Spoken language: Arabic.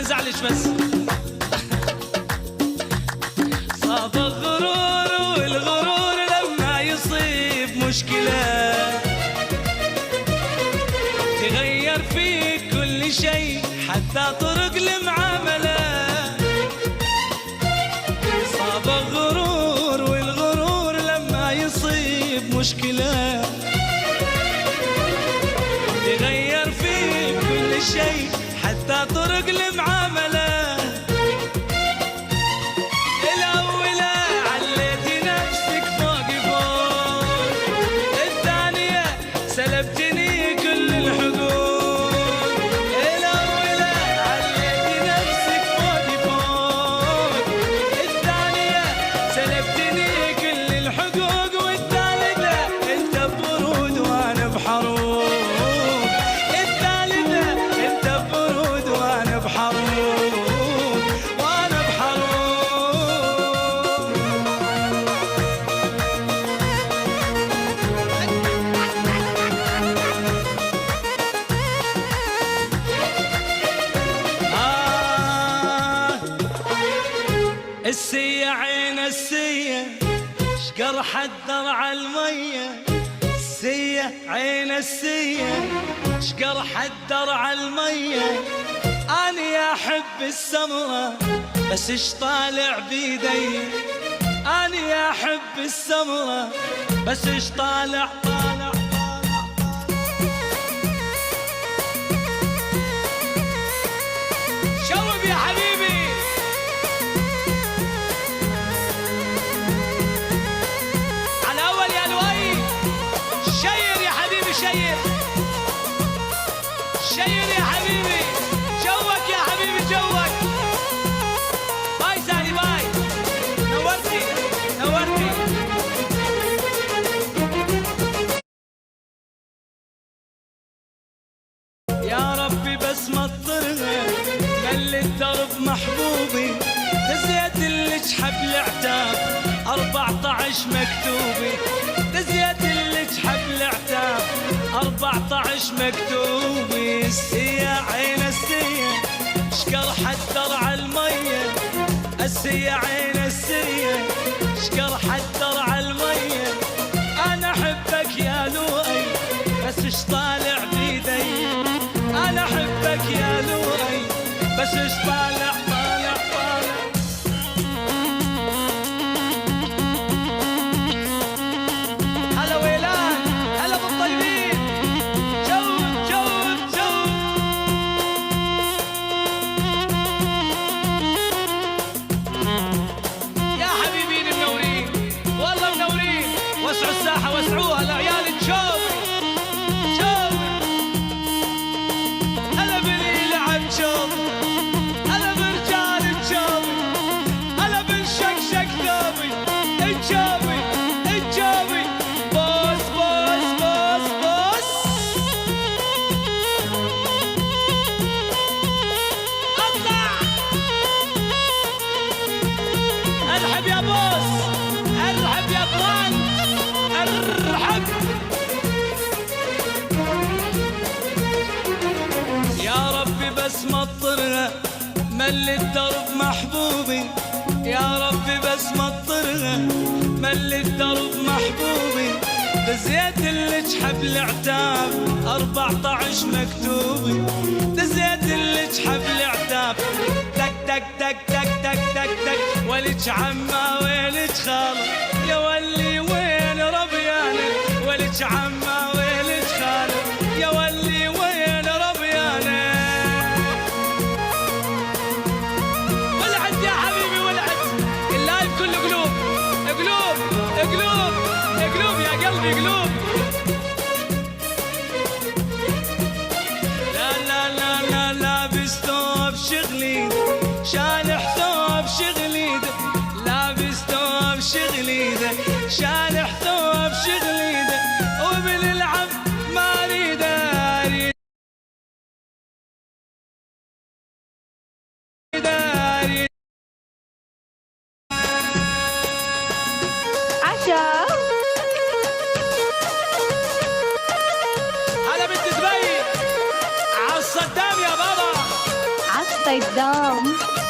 تزعلش بس. صاب الغرور والغرور لما يصيب مشكلة تغير فيك كل شيء حتى طرق المعاملة. صاب الغرور والغرور لما يصيب مشكلة تغير فيك كل شيء حتى طرق المعاملة. الأولى عليتي نفسك فوق فوق، الثانية سلبتني كل الحقوق. الأولى عليتي نفسك فوق فوق، الثانية سلبتني كل الحقوق، والثالثة انت ببرود وانا بحروب. السية عين السية شقر حدر عالمية. السية عين السية شقر حدر عالمية. أنا أحب السمرة بس إيش طالع بيدي. أنا أحب السمرة بس إيش طالع طالع. شوب يا حبيبي. شير شير يا حبيبي، جوك يا حبيبي جوك. باي سالي باي، نورتي نورتي. يا ربي بس مطرها مل الدرب محبوبي، دزيت اللي جحب العتاب 14 مكتوبي. دزيت اللي جحب العتاب 14 مكتوبي. السية عين السية شقر حدر عالمية. السية عين السية شقر حدر عالمية. أنا أحبك يا لؤي بس إيش طالع بيدي. أنا أحبك يا لؤي بس إيش طالع طالع طالع. هلا ويلان هلا بالطيبين. جود جود جود. يا حبيبين منورين والله منورين. وسعوا الساحة وسعوها لعيال تشوف شوف. هلا باللي لعب شوف، هلا برجال تشوف، هلا بالشكشك ثوبي تشوفي تشوفي. بوس بوس بوس بوس. اطلع ارحب يا بوس، ارحب يا برانت، ارحب. يا ربي بس مطرها مل الدرب محبوبي. يا ربي بس مطرها مل الدرب محبوبي. دزيت اللي جحب العتاب 14 مكتوبي. دزيت اللي جحب العتاب تك تك تك تك تك تك تك. ولج عما ولج خال يا ولي وين ربيانك. ولج عما ولج خال يا ولي وين ربيانك. ولعت يا حبيبي ولعت. اللايف كله قلوب قلوب قلوب قلوب يا قلبي قلوب. لا لا لا لا لابس ثوب شغلي شالح ثوب شغلي. لابس ثوب شغلي شالح ثوب شغلي. وبنلعب ما اريد اريد اريد. عشاء upside down.